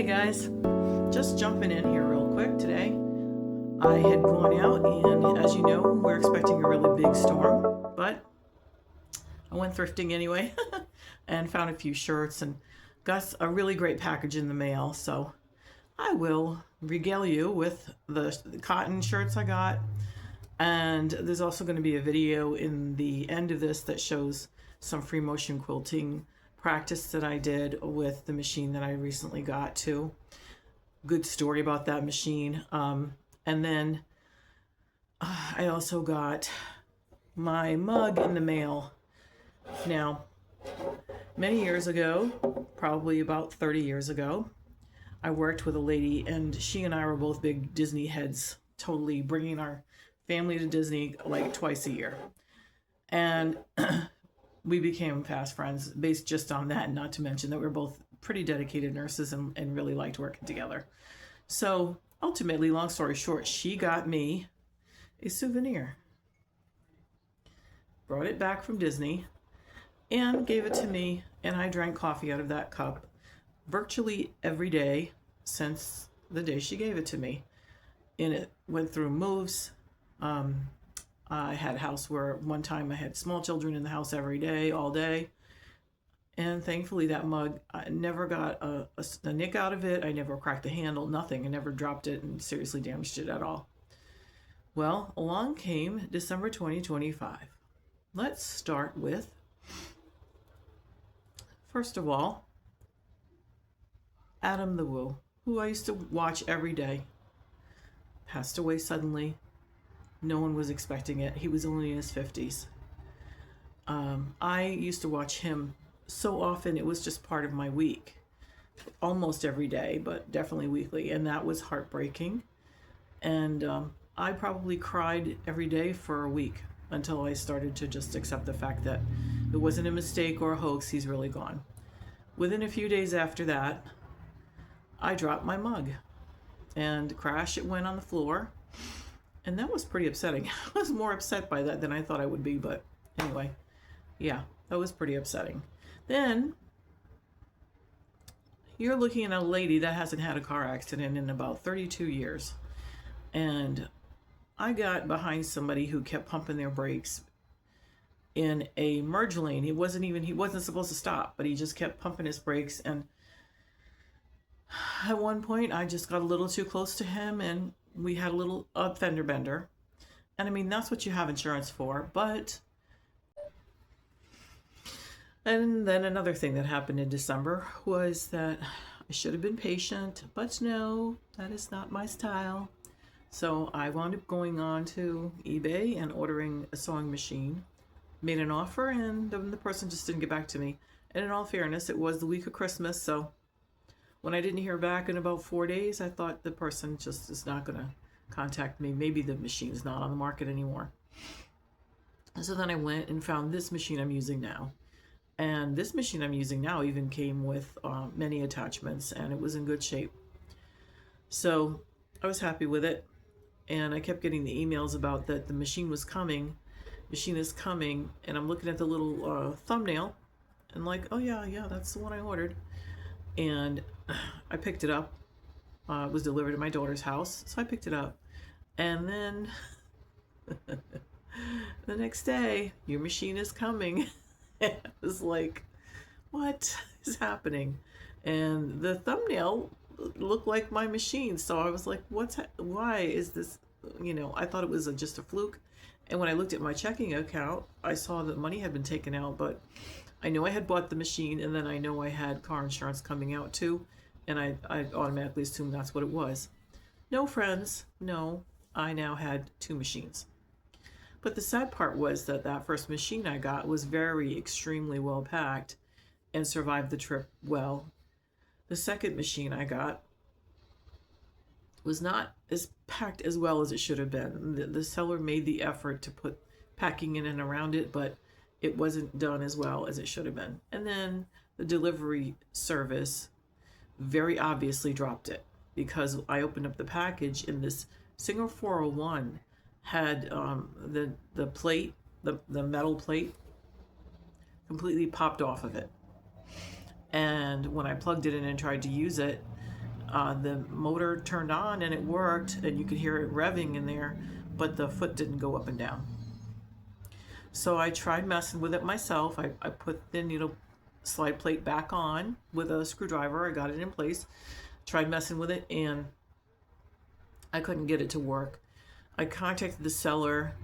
Hey guys, just jumping in here real quick today. I had gone out and as you know, we're expecting a really big storm, but I went thrifting anyway and found a few shirts and got a really great package in the mail. So I will regale you with the cotton shirts I got. And there's also going to be a video in the end of this that shows some free motion quilting practice that I did with the machine that I recently got too. Good story about that machine. And then I also got my mug in the mail. Now, many years ago, probably about 30 years ago, I worked with a lady and she and I were both big Disney heads, totally bringing our family to Disney like twice a year. And we became fast friends based just on that, not to mention that we're both pretty dedicated nurses and really liked working together. So ultimately, long story short, she got me a souvenir, brought it back from Disney and gave it to me, and I drank coffee out of that cup virtually every day since the day she gave it to me. And it went through moves. I had a house where one time I had small children in the house every day, all day. And thankfully that mug, I never got a nick out of it. I never cracked the handle, nothing. I never dropped it and seriously damaged it at all. Well, along came December 2025. Let's start with, first of all, Adam the Woo, who I used to watch every day, passed away suddenly. No one was expecting it. He was only in his 50s. I used to watch him so often, it was just part of my week. Almost every day, but definitely weekly. And that was heartbreaking. And I probably cried every day for a week until I started to just accept the fact that it wasn't a mistake or a hoax. He's really gone. Within a few days after that, I dropped my mug and crash, it went on the floor. And that was pretty upsetting. I was more upset by that than I thought I would be, but anyway, yeah, that was pretty upsetting. Then you're looking at a lady that hasn't had a car accident in about 32 years. And I got behind somebody who kept pumping their brakes in a merge lane. He wasn't supposed to stop, but he just kept pumping his brakes. And at one point, I just got a little too close to him and we had a little fender bender. And I mean, that's what you have insurance for, but... And then another thing that happened in December was that I should have been patient, but no, that is not my style. So I wound up going on to eBay and ordering a sewing machine, made an offer, and then the person just didn't get back to me. And in all fairness, it was the week of Christmas, so when I didn't hear back in about 4 days, I thought the person just is not going to contact me. Maybe the machine's not on the market anymore. So then I went and found this machine I'm using now. And this machine I'm using now even came with many attachments, and it was in good shape. So I was happy with it. And I kept getting the emails about that the machine was coming. Machine is coming. And I'm looking at the little thumbnail and like, oh yeah, that's the one I ordered. And I picked it up. It was delivered to my daughter's house, so I picked it up. And then the next day, your machine is coming. I was like, what is happening? And the thumbnail looked like my machine, so I was like, why is this? I thought it was just a fluke. And when I looked at my checking account, I saw that money had been taken out, but I know I had bought the machine, and then I know I had car insurance coming out too, and I automatically assumed that's what it was. No, friends, no, I now had two machines. But the sad part was that that first machine I got was extremely well packed and survived the trip well. The second machine I got was not as packed as well as it should have been. The seller made the effort to put packing in and around it, but it wasn't done as well as it should have been. And then the delivery service very obviously dropped it because I opened up the package and this Singer 401 had the plate, the metal plate, completely popped off of it. And when I plugged it in and tried to use it, the motor turned on and it worked, and you could hear it revving in there, but the foot didn't go up and down. So I tried messing with it myself. I put the needle slide plate back on with a screwdriver. I got it in place, tried messing with it, and I couldn't get it to work. I contacted the seller,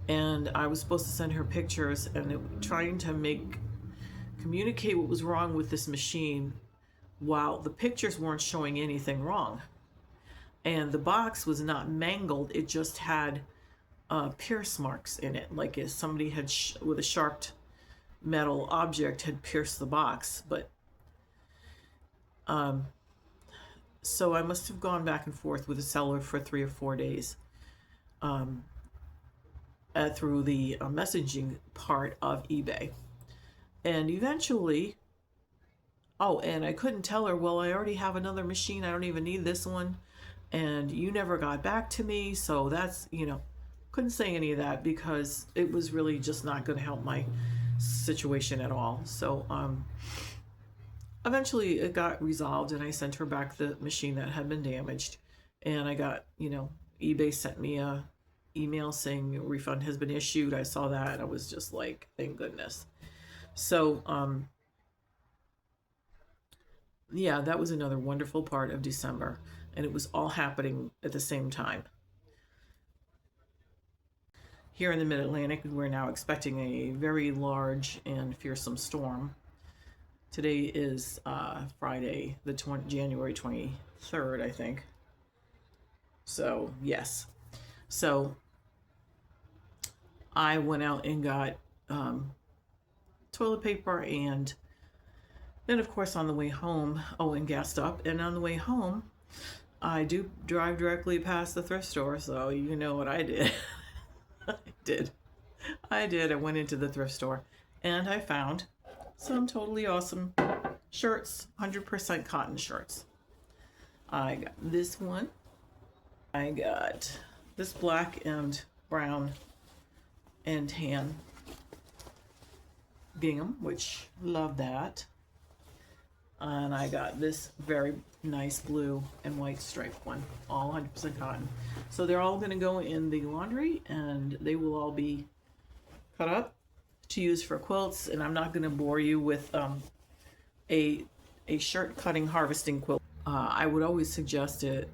and I was supposed to send her pictures, and trying to communicate what was wrong with this machine while the pictures weren't showing anything wrong. And the box was not mangled, it just had pierce marks in it, like if somebody had with a sharp metal object had pierced the box. But so I must have gone back and forth with the seller for 3 or 4 days through the messaging part of eBay. And eventually, and I couldn't tell her, well, I already have another machine, I don't even need this one, and you never got back to me, so that's, couldn't say any of that because it was really just not going to help my situation at all. So eventually it got resolved, and I sent her back the machine that had been damaged, and I got, eBay sent me a email saying a refund has been issued. I saw that, and I was just like, thank goodness. So yeah, that was another wonderful part of December, and it was all happening at the same time. Here in the Mid-Atlantic, we're now expecting a very large and fearsome storm. Today is Friday, January 23rd, I think. So, yes. So, I went out and got toilet paper, and then, of course, on the way home, and gassed up. And on the way home, I do drive directly past the thrift store, so you know what I did. I did. I went into the thrift store, and I found some totally awesome shirts, 100% cotton shirts. I got this one. I got this black and brown and tan gingham, which love that. And I got this very nice blue and white striped one, all 100% cotton. So they're all going to go in the laundry, and they will all be cut up to use for quilts. And I'm not going to bore you with a shirt cutting harvesting quilt. I would always suggest it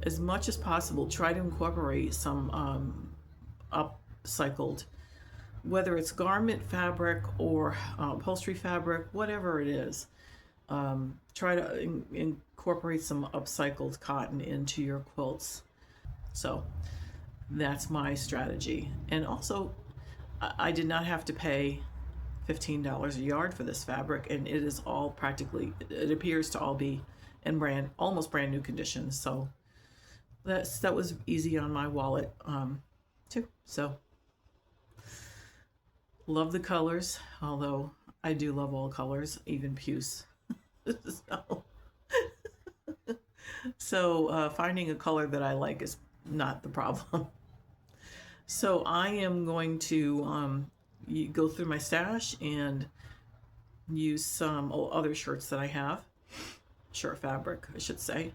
as much as possible. Try to incorporate some upcycled, whether it's garment fabric or upholstery fabric, whatever it is. Try to incorporate some upcycled cotton into your quilts. So that's my strategy. And also, I did not have to pay $15 a yard for this fabric, and it is all it appears to all be in almost brand new condition. So that was easy on my wallet too. So love the colors, although I do love all colors, even puce. So finding a color that I like is not the problem. So I am going to go through my stash and use some other shirts that I have, shirt fabric, I should say,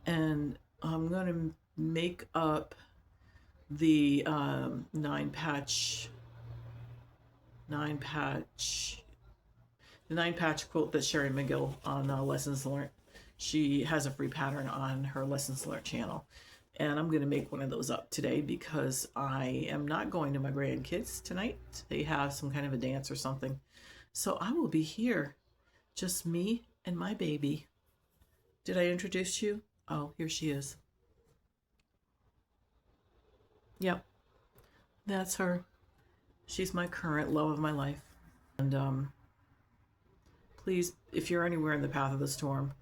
and I'm going to make up the 9-patch quilt that Sherry McGill on Lessons Learned. She has a free pattern on her Lessons Learned channel, and I'm going to make one of those up today because I am not going to my grandkids tonight. They have some kind of a dance or something, so I will be here, just me and my baby. Did I introduce you? Oh, here she is. Yep, that's her. She's my current love of my life. And please, if you're anywhere in the path of the storm,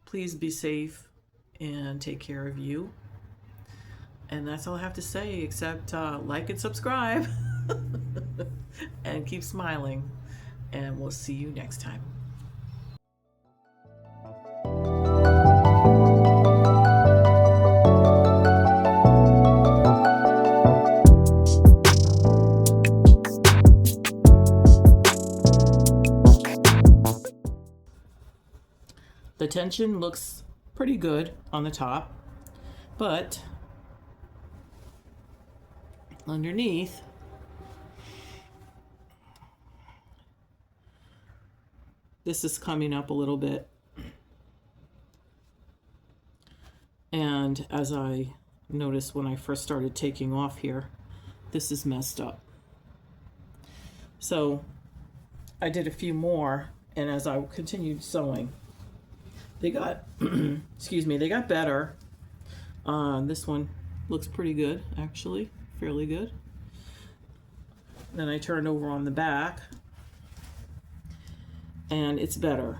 please be safe and take care of you. And that's all I have to say, except like and subscribe and keep smiling. And we'll see you next time. The tension looks pretty good on the top, but underneath this is coming up a little bit. And as I noticed when I first started taking off here, this is messed up. So I did a few more, and as I continued sewing, they got, excuse me, they got better. This one looks pretty good, actually, fairly good. Then I turned over on the back, and it's better.